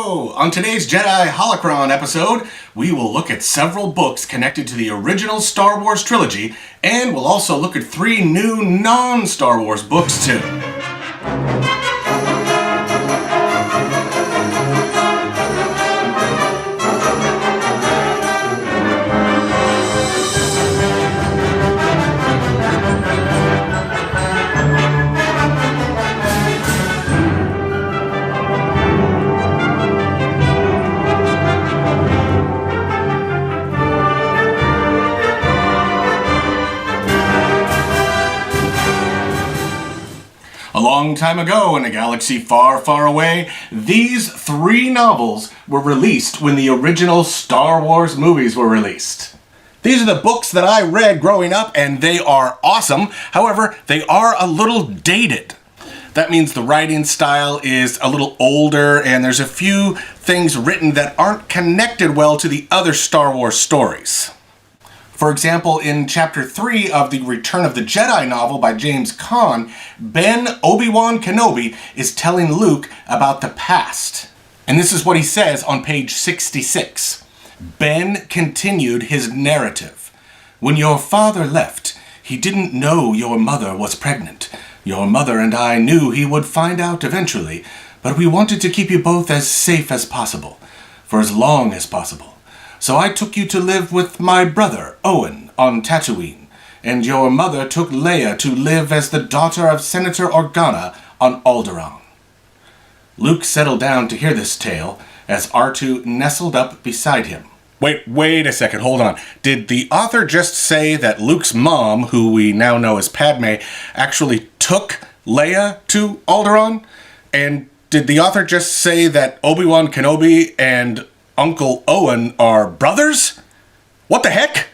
Hello! On today's Jedi Holocron episode, we will look at several books connected to the original Star Wars trilogy, and we'll also look at 3 new non-Star Wars books too. A long time ago, in a galaxy far, far away, these 3 novels were released when the original Star Wars movies were released. These are the books that I read growing up, and they are awesome. However, they are a little dated. That means the writing style is a little older, and there's a few things written that aren't connected well to the other Star Wars stories. For example, in Chapter 3 of the Return of the Jedi novel by James Caan, Ben Obi-Wan Kenobi is telling Luke about the past. And this is what he says on page 66. Ben continued his narrative. When your father left, he didn't know your mother was pregnant. Your mother and I knew he would find out eventually, but we wanted to keep you both as safe as possible, for as long as possible. So I took you to live with my brother, Owen, on Tatooine, and your mother took Leia to live as the daughter of Senator Organa on Alderaan. Luke settled down to hear this tale as R2 nestled up beside him. Wait a second, hold on. Did the author just say that Luke's mom, who we now know as Padme, actually took Leia to Alderaan? And did the author just say that Obi-Wan Kenobi and Uncle Owen are brothers? What the heck?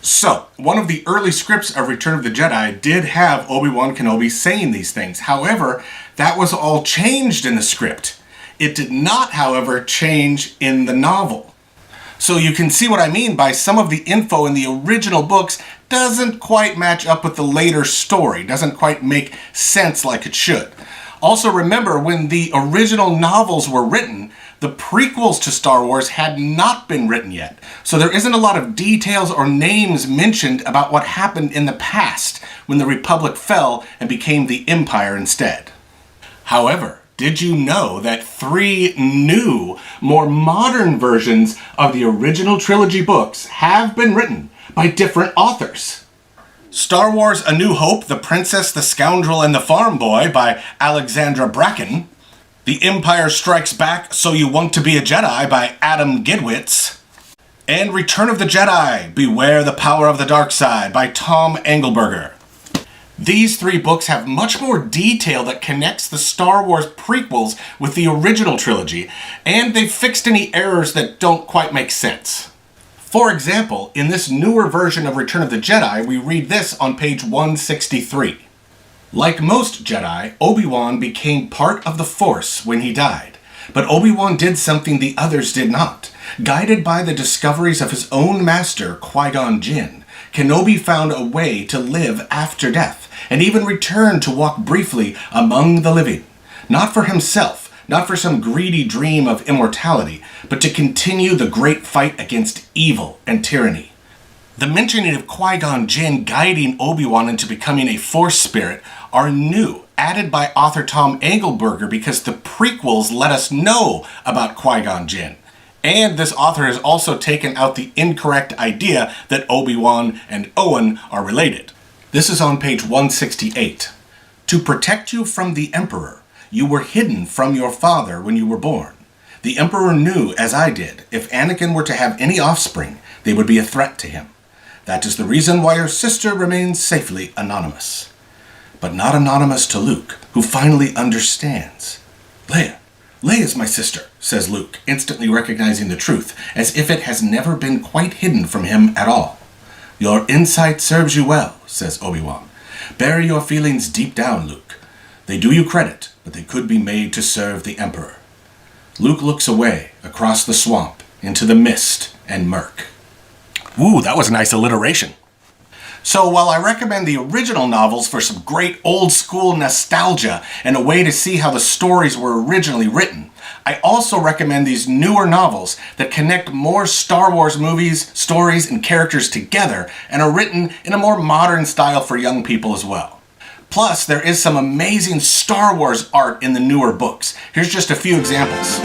So, one of the early scripts of Return of the Jedi did have Obi-Wan Kenobi saying these things. However, that was all changed in the script. It did not, however, change in the novel. So you can see what I mean by some of the info in the original books doesn't quite match up with the later story, doesn't quite make sense like it should. Also remember, when the original novels were written, the prequels to Star Wars had not been written yet, so there isn't a lot of details or names mentioned about what happened in the past when the Republic fell and became the Empire instead. However, did you know that 3 new, more modern versions of the original trilogy books have been written by different authors? Star Wars A New Hope, The Princess, the Scoundrel, and the Farm Boy by Alexandra Bracken. The Empire Strikes Back, So You Want to Be a Jedi by Adam Gidwitz. And Return of the Jedi, Beware the Power of the Dark Side by Tom Engelberger. These 3 books have much more detail that connects the Star Wars prequels with the original trilogy, and they've fixed any errors that don't quite make sense. For example, in this newer version of Return of the Jedi, we read this on page 163. Like most Jedi, Obi-Wan became part of the Force when he died. But Obi-Wan did something the others did not. Guided by the discoveries of his own master, Qui-Gon Jinn, Kenobi found a way to live after death, and even returned to walk briefly among the living. Not for himself, not for some greedy dream of immortality, but to continue the great fight against evil and tyranny. The mentioning of Qui-Gon Jinn guiding Obi-Wan into becoming a Force spirit are new, added by author Tom Engelberger because the prequels let us know about Qui-Gon Jinn. And this author has also taken out the incorrect idea that Obi-Wan and Owen are related. This is on page 168. To protect you from the Emperor, you were hidden from your father when you were born. The Emperor knew, as I did, if Anakin were to have any offspring, they would be a threat to him. That is the reason why your sister remains safely anonymous. But not anonymous to Luke, who finally understands. Leia's my sister, says Luke, instantly recognizing the truth, as if it has never been quite hidden from him at all. Your insight serves you well, says Obi-Wan. Bury your feelings deep down, Luke. They do you credit, but they could be made to serve the Emperor. Luke looks away, across the swamp, into the mist and murk. Ooh, that was a nice alliteration. So while I recommend the original novels for some great old school nostalgia and a way to see how the stories were originally written, I also recommend these newer novels that connect more Star Wars movies, stories, and characters together and are written in a more modern style for young people as well. Plus, there is some amazing Star Wars art in the newer books. Here's just a few examples.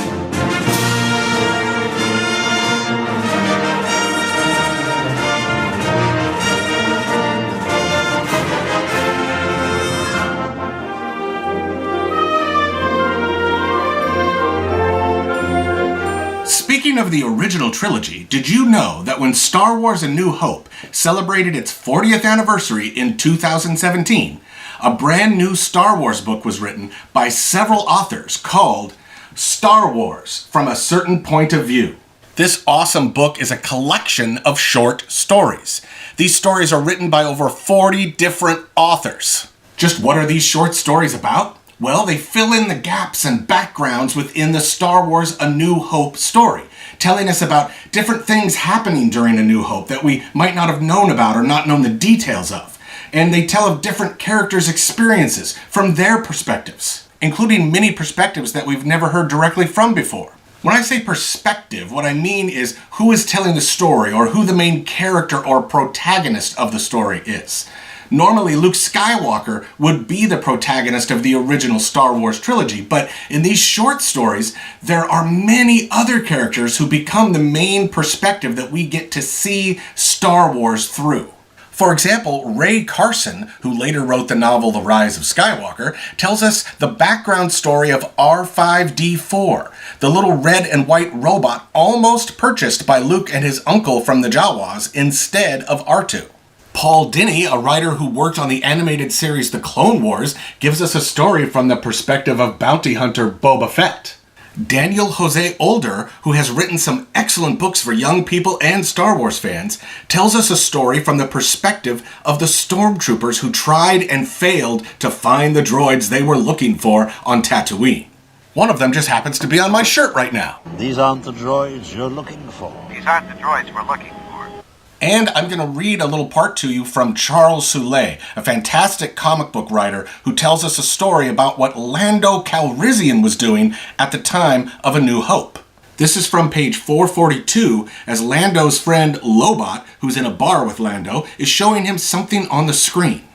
Speaking of the original trilogy, did you know that when Star Wars A New Hope celebrated its 40th anniversary in 2017, a brand new Star Wars book was written by several authors called Star Wars From a Certain Point of View? This awesome book is a collection of short stories. These stories are written by over 40 different authors. Just what are these short stories about? Well, they fill in the gaps and backgrounds within the Star Wars A New Hope story, telling us about different things happening during A New Hope that we might not have known about or not known the details of. And they tell of different characters' experiences from their perspectives, including many perspectives that we've never heard directly from before. When I say perspective, what I mean is who is telling the story or who the main character or protagonist of the story is. Normally, Luke Skywalker would be the protagonist of the original Star Wars trilogy, but in these short stories, there are many other characters who become the main perspective that we get to see Star Wars through. For example, Ray Carson, who later wrote the novel The Rise of Skywalker, tells us the background story of R5-D4, the little red and white robot almost purchased by Luke and his uncle from the Jawas instead of R2. Paul Dini, a writer who worked on the animated series The Clone Wars, gives us a story from the perspective of bounty hunter Boba Fett. Daniel Jose Older, who has written some excellent books for young people and Star Wars fans, tells us a story from the perspective of the stormtroopers who tried and failed to find the droids they were looking for on Tatooine. One of them just happens to be on my shirt right now. These aren't the droids you're looking for. These aren't the droids we're looking for. And I'm going to read a little part to you from Charles Soule, a fantastic comic book writer who tells us a story about what Lando Calrissian was doing at the time of A New Hope. This is from page 442, as Lando's friend Lobot, who's in a bar with Lando, is showing him something on the screen.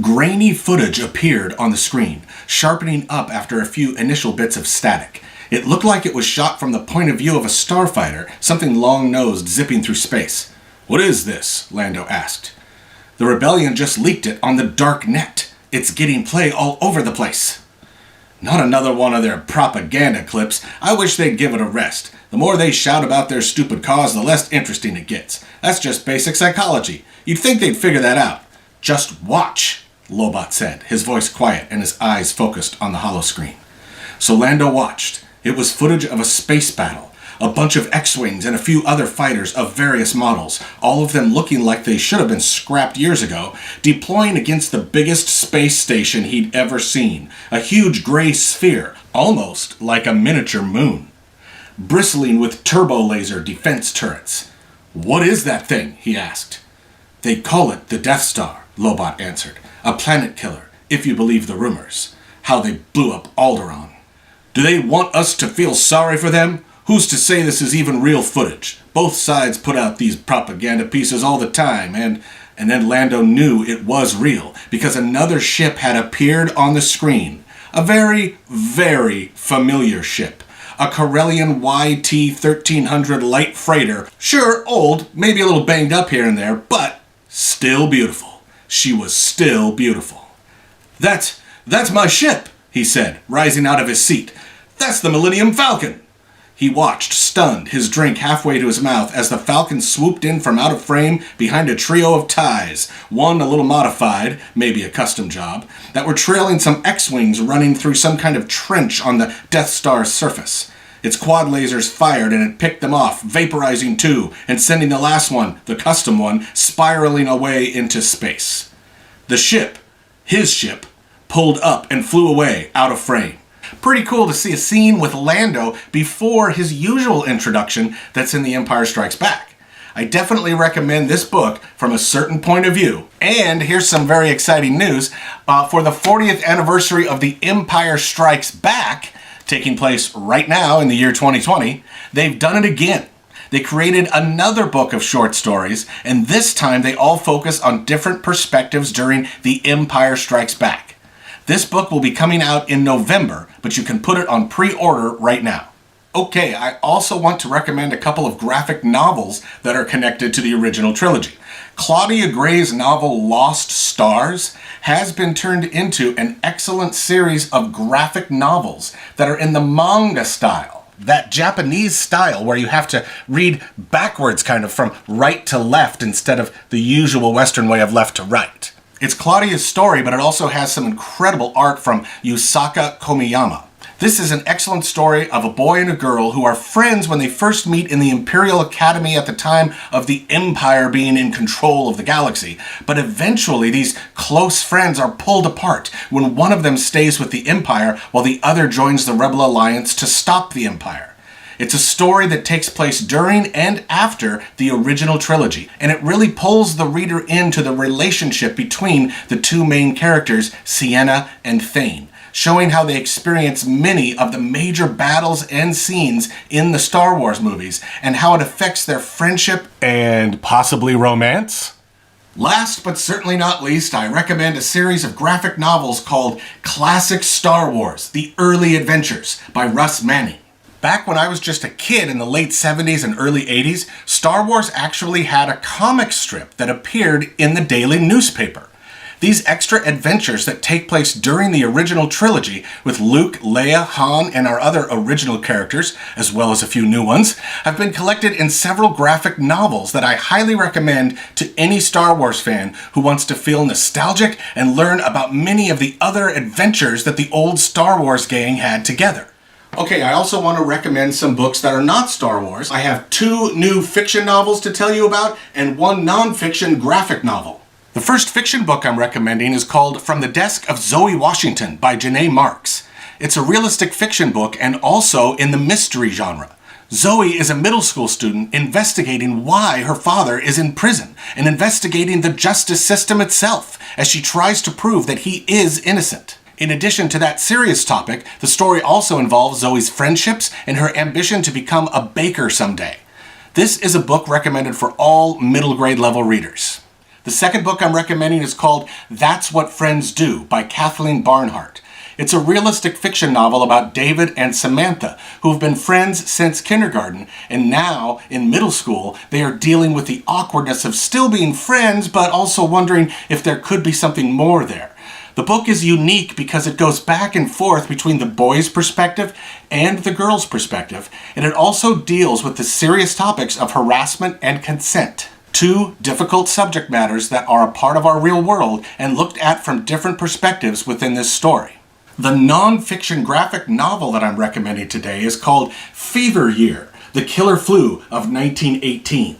Grainy footage appeared on the screen, sharpening up after a few initial bits of static. It looked like it was shot from the point of view of a starfighter, something long-nosed zipping through space. "What is this?" Lando asked. "The rebellion just leaked it on the dark net. It's getting play all over the place." "Not another one of their propaganda clips. I wish they'd give it a rest. The more they shout about their stupid cause, the less interesting it gets. That's just basic psychology. You'd think they'd figure that out." "Just watch," Lobot said, his voice quiet and his eyes focused on the holoscreen. So Lando watched. It was footage of a space battle. A bunch of X-Wings and a few other fighters of various models, all of them looking like they should have been scrapped years ago, deploying against the biggest space station he'd ever seen, a huge gray sphere, almost like a miniature moon, bristling with turbo-laser defense turrets. "What is that thing?" he asked. "They call it the Death Star," Lobot answered. "A planet killer, if you believe the rumors. How they blew up Alderaan." "Do they want us to feel sorry for them? Who's to say this is even real footage? Both sides put out these propaganda pieces all the time, and then Lando knew it was real, because another ship had appeared on the screen. A very, very familiar ship. A Corellian YT-1300 light freighter. Sure, old, maybe a little banged up here and there, but still beautiful. She was still beautiful. That's my ship," he said, rising out of his seat. "That's the Millennium Falcon." He watched, stunned, his drink halfway to his mouth as the Falcon swooped in from out of frame behind a trio of TIEs, one a little modified, maybe a custom job, that were trailing some X-Wings running through some kind of trench on the Death Star's surface. Its quad lasers fired and it picked them off, vaporizing two, and sending the last one, the custom one, spiraling away into space. The ship, his ship, pulled up and flew away out of frame. Pretty cool to see a scene with Lando before his usual introduction that's in The Empire Strikes Back. I definitely recommend this book from a certain point of view. And here's some very exciting news. For the 40th anniversary of The Empire Strikes Back, taking place right now in the year 2020, they've done it again. They created another book of short stories, and this time they all focus on different perspectives during The Empire Strikes Back. This book will be coming out in November, but you can put it on pre-order right now. Okay, I also want to recommend a couple of graphic novels that are connected to the original trilogy. Claudia Gray's novel Lost Stars has been turned into an excellent series of graphic novels that are in the manga style. That Japanese style where you have to read backwards kind of from right to left instead of the usual Western way of left to right. It's Claudia's story, but it also has some incredible art from Yusaka Komiyama. This is an excellent story of a boy and a girl who are friends when they first meet in the Imperial Academy at the time of the Empire being in control of the galaxy. But eventually these close friends are pulled apart when one of them stays with the Empire while the other joins the Rebel Alliance to stop the Empire. It's a story that takes place during and after the original trilogy, and it really pulls the reader into the relationship between the two main characters, Sienna and Thane, showing how they experience many of the major battles and scenes in the Star Wars movies, and how it affects their friendship and possibly romance. Last but certainly not least, I recommend a series of graphic novels called Classic Star Wars: The Early Adventures by Russ Manning. Back when I was just a kid in the late 70s and early 80s, Star Wars actually had a comic strip that appeared in the daily newspaper. These extra adventures that take place during the original trilogy with Luke, Leia, Han, and our other original characters, as well as a few new ones, have been collected in several graphic novels that I highly recommend to any Star Wars fan who wants to feel nostalgic and learn about many of the other adventures that the old Star Wars gang had together. Okay, I also want to recommend some books that are not Star Wars. I have 2 new fiction novels to tell you about and 1 non-fiction graphic novel. The first fiction book I'm recommending is called From the Desk of Zoe Washington by Janae Marks. It's a realistic fiction book and also in the mystery genre. Zoe is a middle school student investigating why her father is in prison and investigating the justice system itself as she tries to prove that he is innocent. In addition to that serious topic, the story also involves Zoe's friendships and her ambition to become a baker someday. This is a book recommended for all middle grade level readers. The second book I'm recommending is called That's What Friends Do by Kathleen Barnhart. It's a realistic fiction novel about David and Samantha, who have been friends since kindergarten, and now, in middle school, they are dealing with the awkwardness of still being friends, but also wondering if there could be something more there. The book is unique because it goes back and forth between the boy's perspective and the girl's perspective, and it also deals with the serious topics of harassment and consent. 2 difficult subject matters that are a part of our real world and looked at from different perspectives within this story. The non-fiction graphic novel that I'm recommending today is called Fever Year: The Killer Flu of 1918.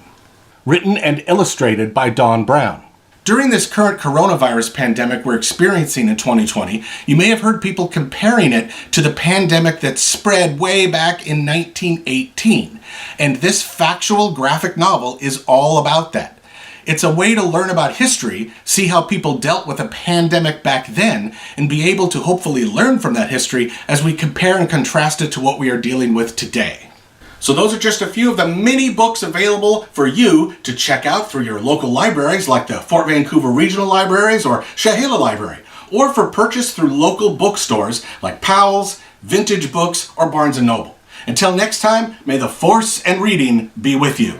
Written and illustrated by Don Brown. During this current coronavirus pandemic we're experiencing in 2020, you may have heard people comparing it to the pandemic that spread way back in 1918. And this factual graphic novel is all about that. It's a way to learn about history, see how people dealt with a pandemic back then, and be able to hopefully learn from that history as we compare and contrast it to what we are dealing with today. So those are just a few of the many books available for you to check out through your local libraries like the Fort Vancouver Regional Libraries or Shahila Library, or for purchase through local bookstores like Powell's, Vintage Books, or Barnes & Noble. Until next time, may the Force and reading be with you.